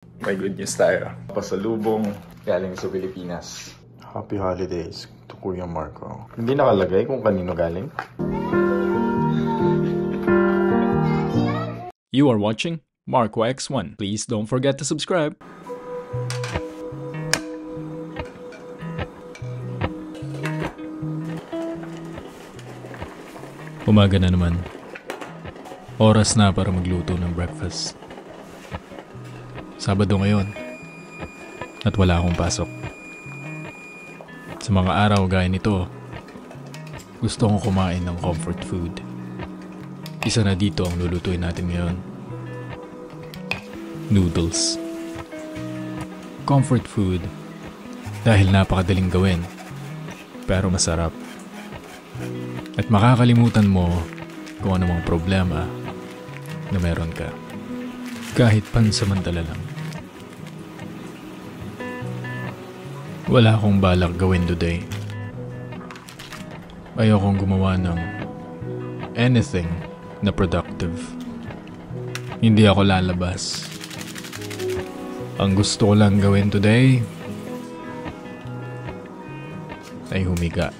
May good news tayo. Pasalubong galing sa Pilipinas. Happy holidays to Kuya Marco. Hindi nakalagay kung kanino galing. You are watching Marco X1. Please don't forget to subscribe. Umaga na naman. Oras na para magluto ng breakfast. Sabado ngayon at wala akong pasok. Sa mga araw gaya nito, gusto kong kumain ng comfort food. Isa na dito ang lulutuin natin ngayon. Noodles. Comfort food dahil napakadaling gawin pero masarap. At makakalimutan mo kung anumang problema na meron ka. Kahit pansamantala lang. Wala akong balak gawin today. Ayokong gumawa ng anything na productive. Hindi ako lalabas. Ang gusto ko lang gawin today ay humiga.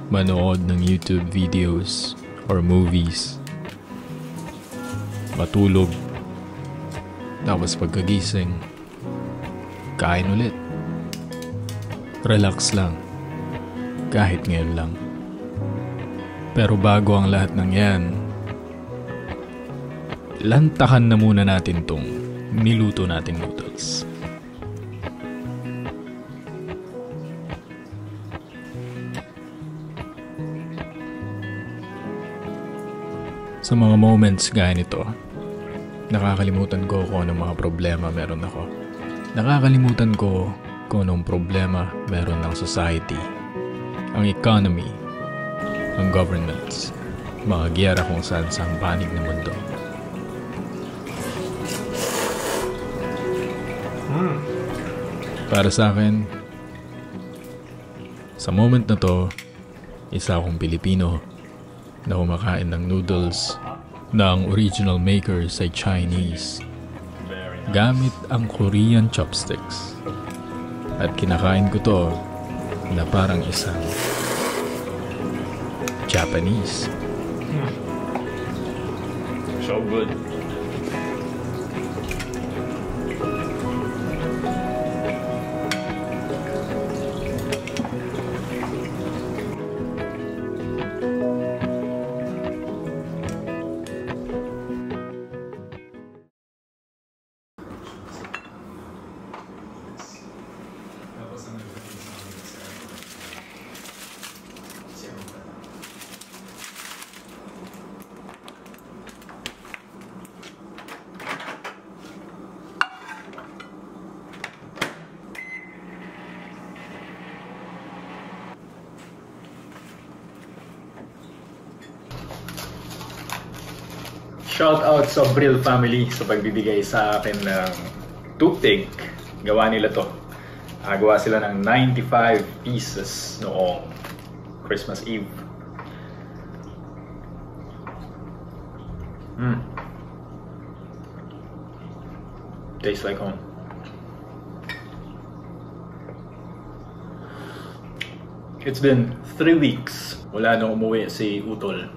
Manood ng YouTube videos or movies. Matulog. Tapos pagkagising, kain ulit. Relax lang. Kahit ngayon lang. Pero bago ang lahat ng yan, lantakan na muna natin tong niluto nating noodles. Sa mga moments gaya nito, nakakalimutan ko kung anong mga problema meron ako. Nakakalimutan ko kung anong problema meron ng society, ang economy, ang governments, mga giyera kung saan sa panig ng mundo. Para sa akin, sa moment na to, isa akong Pilipino na kumakain ng noodles na ang original makers ay Chinese gamit ang Korean chopsticks. At kinakain ko to na parang isang Japanese. So good. Shout out sa Brill family sa pagbibigay sa akin ng toothpick. Gawa nila to. Gawa sila ng 95 pieces noong Christmas Eve. Tastes like home. It's been 3 weeks wala nang umuwi si Utol.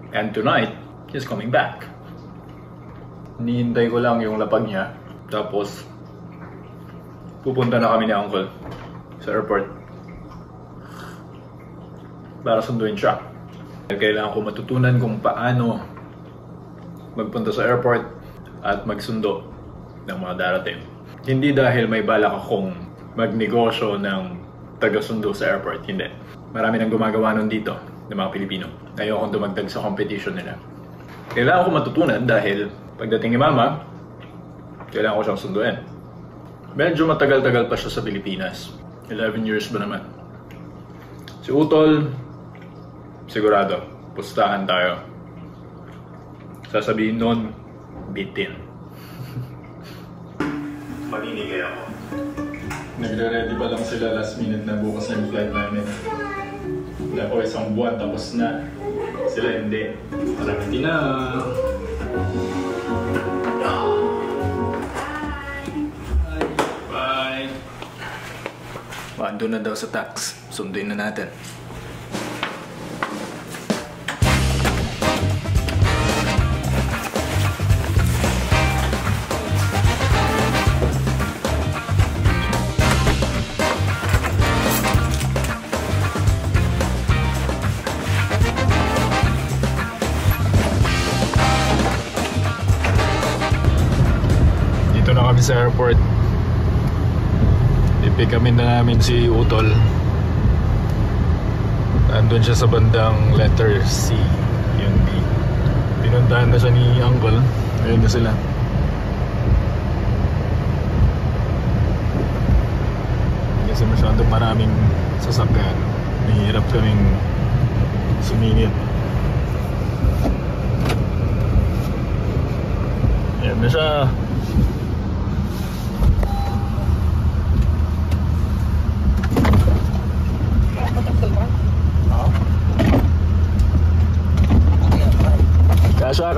And tonight, he's coming back. Hinihintay ko lang yung lapag niya. Tapos, pupunta na kami ni Uncle sa airport para sunduin siya. Kailangan ko matutunan kung paano magpunta sa airport at magsundo ng mga darating. Hindi dahil may balak akong magnegosyo ng taga-sundo sa airport. Hindi. Marami nang gumagawa nun dito ng mga Pilipino. Ayokong dumagdag sa competition nila. Kailangan ko matutunan dahil pagdating ni Mama, kailangan ko siyang sunduin. Medyo matagal-tagal pa siya sa Pilipinas. 11 years ba naman. Si Utol, sigurado, pustahan tayo. Sasabihin nun, bitin. Maninigay ako. Nagre-ready pa lang sila last minute na bukas na yung flight namin. Wala ko isang buwan tapos na. Sila hindi. Marami na. Andun na daw sa tax. Sunduin na natin. Dito na kami sa airport. I-pick kami na namin si Utol. Andun siya sa bandang letter C, yung B. Pinuntahan na siya ni Uncle. Ayun na sila. Kasi masyadong maraming sasakyan. Mahirap kaming sumingit. Ayan na siya.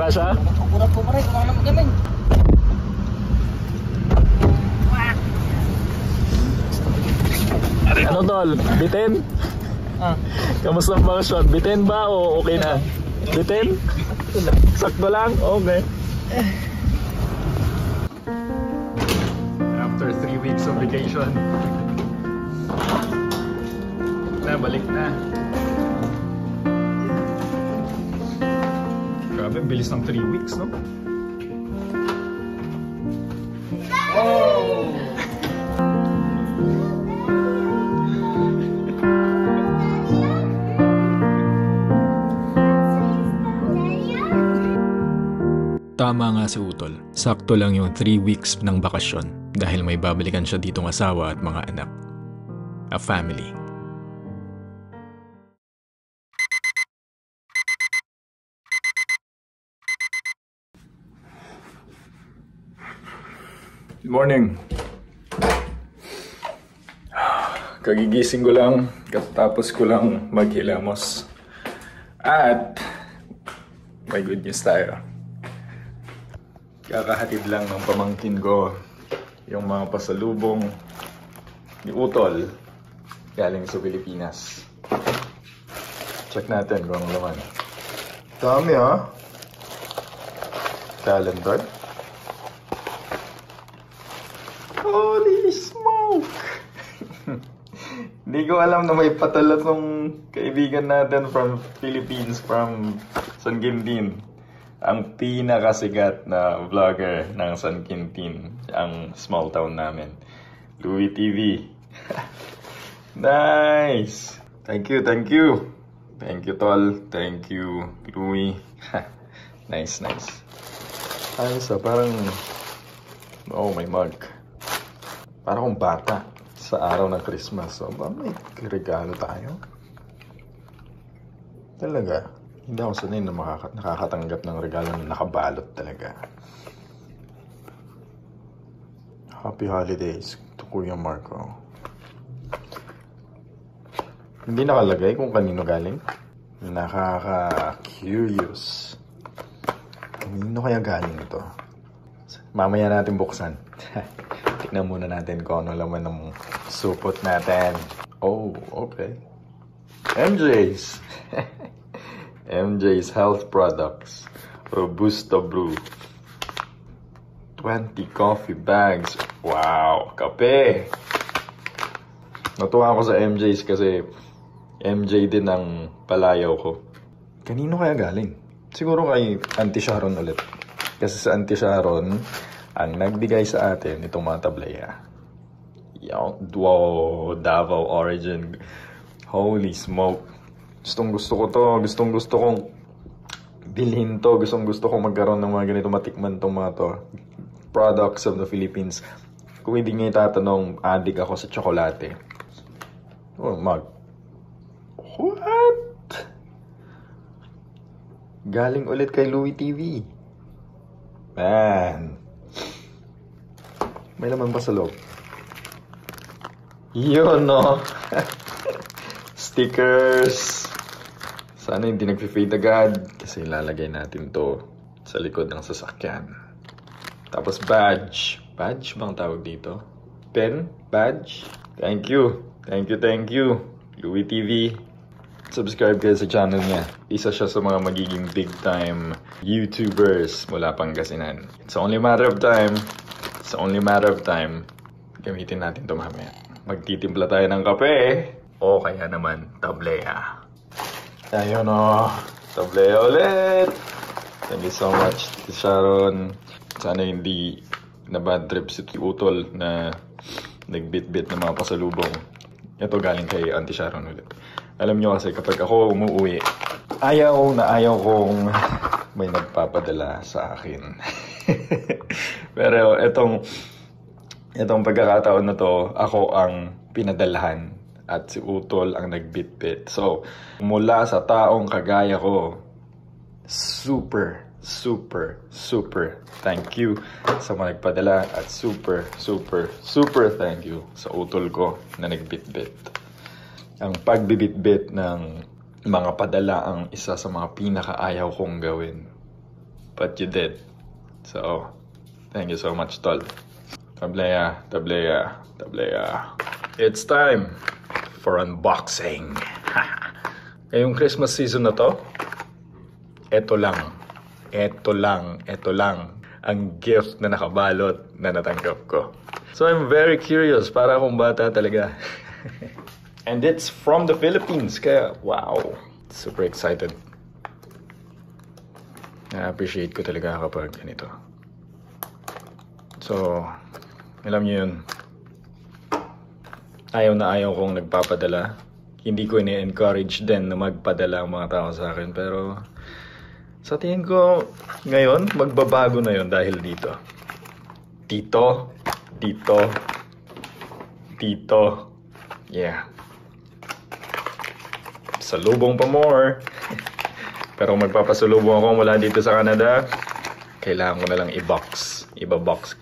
Kasha? Kurang ko maray, kurang na magaling. Ano tol? Bitin? Kamusta ang bakasyon? Bitin ba o okay na? Bitin? Sakto lang? Okay. After 3 weeks of vacation, balik na. Grabe, bilis ng 3 weeks, no? Oh! Tama nga si Utol. Sakto lang yung 3 weeks ng bakasyon dahil may babalikan siya ditong asawa at mga anak. A family. Good morning. Kagigising ko lang, katapos ko lang maghilamos. At may good news tayo. Kakahatid lang ng pamangkin ko yung mga pasalubong ni Utol galing sa Pilipinas. Check natin kung ano laman. Dami ha? Calendar? Holy smoke! Hindi ko alam na may patala tong kaibigan natin from Philippines, from San Quintin. Ang pinakasigat na vlogger ng San Quintin, ang small town namin. Louie TV. Nice! Thank you. Thank you, Tol. Thank you, Louie. Nice. Ayos parang... Oh, may mug. Parang kung bata sa araw ng Christmas. So, ba may regalo tayo? Talaga. Hindi ako sanay na nakakatanggap ng regalo na nakabalot talaga. Happy Holidays to Kuya Marco. Hindi nakalagay kung kanino galing. Nakaka-curious. Kanino kaya galing ito? Mamaya natin buksan. Tignan muna natin kung ano laman ng supot natin. Oh, okay. MJ's. MJ's Health Products. Robusta Brew. 20 coffee bags. Wow, kape. Natuwa ako sa MJ's kasi MJ din ang palayaw ko. Kanino kaya galing? Siguro kay Auntie Sharon ulit. Kasi sa Auntie Sharon ang nagbigay sa atin itong mga tablaya. Wow, Davao origin. Holy smoke. Gustong-gusto ko to. Gustong-gusto kong bilhin to. Gustong-gusto kong magkaroon ng mga ganito, matikman tong mga to. Products of the Philippines. Kung hindi nga itatanong, adik ako sa tsokolate. Oh, mug. What? Galing ulit kay Louie TV. Man. May laman pa sa loob. Yun, no? Stickers. Sana hindi nag-fade agad kasi ilalagay natin to sa likod ng sasakyan. Tapos badge. Badge bang tawag dito? Pen? Badge? Thank you. Thank you. Louie TV. Subscribe kayo sa channel niya. Isa siya sa mga magiging big time YouTubers mula Pangasinan. It's only a matter of time. It's only a matter of time. Gamitin natin ito mamaya. Magtitimpla tayo ng kape. O kaya naman, tableya. Ayun o. Tableya ulit. Thank you so much, Sharon. Sana hindi na bad trip si Utol na nagbit-bit ng mga pasalubong. Ito galing kay Auntie Sharon ulit. Alam nyo kasi kapag ako umuwi, ayaw kong may nagpapadala sa akin. Pero itong pagkakataon na to, ako ang pinadalahan at si Utol ang nagbit-bit. So, mula sa taong kagaya ko, super thank you sa mga nagpadala at super thank you sa Utol ko na nagbit-bit. Ang pagbibit-bit ng mga padala ang isa sa mga pinakaayaw kong gawin. But you did. So, thank you so much, Tol. Tableya. It's time for unboxing. Ngayong Christmas season na to, ito lang ang gift na nakabalot na natanggap ko. So I'm very curious, para akong bata talaga. And it's from the Philippines, kaya wow, super excited. Na-appreciate ko talaga kapag ganito. So, alam niyo yun, ayaw kong nagpapadala. Hindi ko ini-encourage din na magpadala ang mga tao sa akin, pero sa tingin ko, ngayon, magbabago na yon dahil dito. Dito. Yeah. Salubong pa more. Pero magpapasalubong ako mula dito sa Canada, kailangan ko na lang iba-box.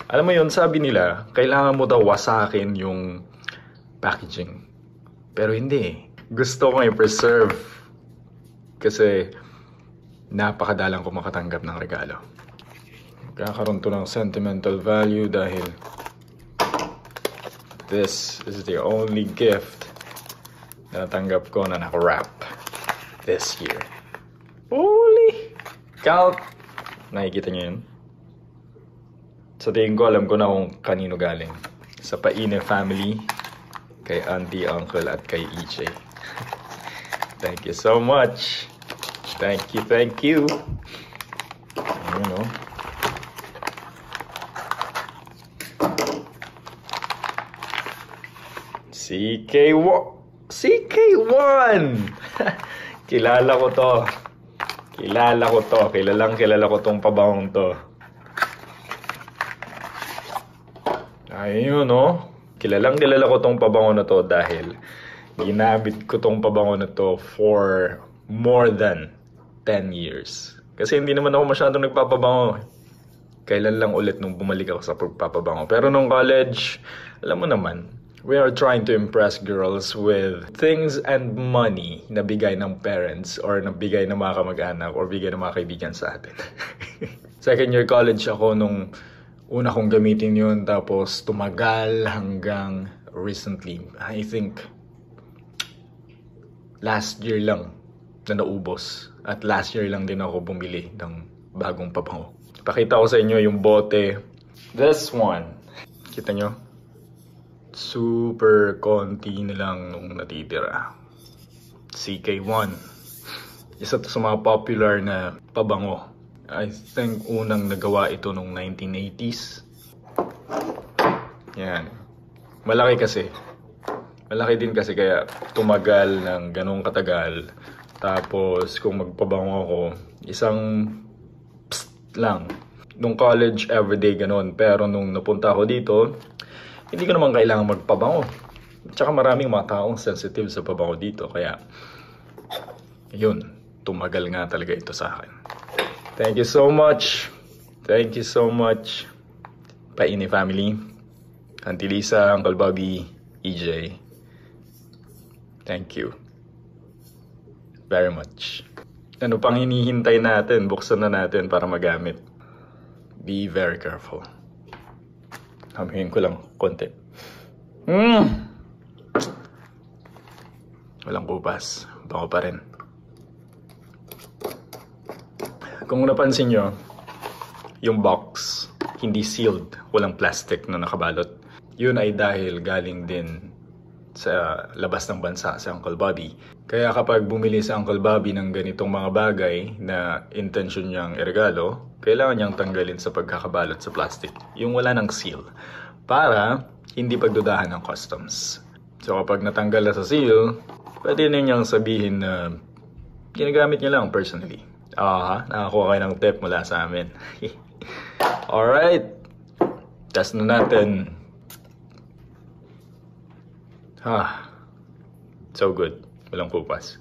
Alam mo yun, sabi nila, kailangan mo daw wasakin yung packaging. Pero hindi. Gusto ko i-preserve. Kasi napakadalang ko makatanggap ng regalo. Kakaroon to ng sentimental value dahil this is the only gift na natanggap ko na naka-wrap this year. Holy cow! Nakikita niyo yun? Sa tingin ko, alam ko na kung kanino galing. Sa Paine family, kay Auntie, Uncle, at kay EJ. Thank you so much. Thank you. Ayun, no? CK1! Kilala ko to. Kilala ko tong pabangong to. Ayun, no? Kilala ko tong pabango na to dahil ginamit ko tong pabango na to for more than 10 years. Kasi hindi naman ako masyadong nagpapabango. Kailan lang ulit nung bumalik ako sa pagpapabango. Pero nung college, alam mo naman, we are trying to impress girls with things and money na bigay ng parents or na bigay ng mga kamag-anak or bigay ng mga kaibigan sa atin. Second year college ako nung una kong gamitin yun, tapos tumagal hanggang recently. I think last year lang na naubos. At last year lang din ako bumili ng bagong pabango. Pakita ko sa inyo yung bote. This one. Kita nyo? Super konti na lang nung natitira. CK1. Isa to sa mga popular na pabango. I think unang nagawa ito nung 1980s. Yan. Malaki kasi. Malaki din kasi kaya tumagal ng ganong katagal. Tapos kung magpabango ako, isang lang. Nung college, everyday ganon. Pero nung napunta ako dito, hindi ko naman kailangan magpabango. Tsaka maraming mga taong sensitive sa pabango dito. Kaya, yun. Tumagal nga talaga ito sa akin. Thank you so much. Paine family. Auntie Lisa, Uncle Bobby, EJ. Thank you. Very much. Ano pang hinihintay natin? Buksan na natin para magamit. Be very careful. Hamihin ko lang konti. Walang kupas. Bango pa rin. Kung napansin nyo, yung box, hindi sealed. Walang plastic na nakabalot. Yun ay dahil galing din sa labas ng bansa sa Uncle Bobby. Kaya kapag bumili sa Uncle Bobby ng ganitong mga bagay na intention niyang iregalo, kailangan niyang tanggalin sa pagkakabalot sa plastic. Yung wala ng seal. Para hindi pagdudahan ng customs. So kapag natanggal na sa seal, pwede na niyang sabihin na ginagamit niya lang personally. Nakakuha kayo ng tip mula sa amin. Alright. Test na natin. So good. Walang kupas.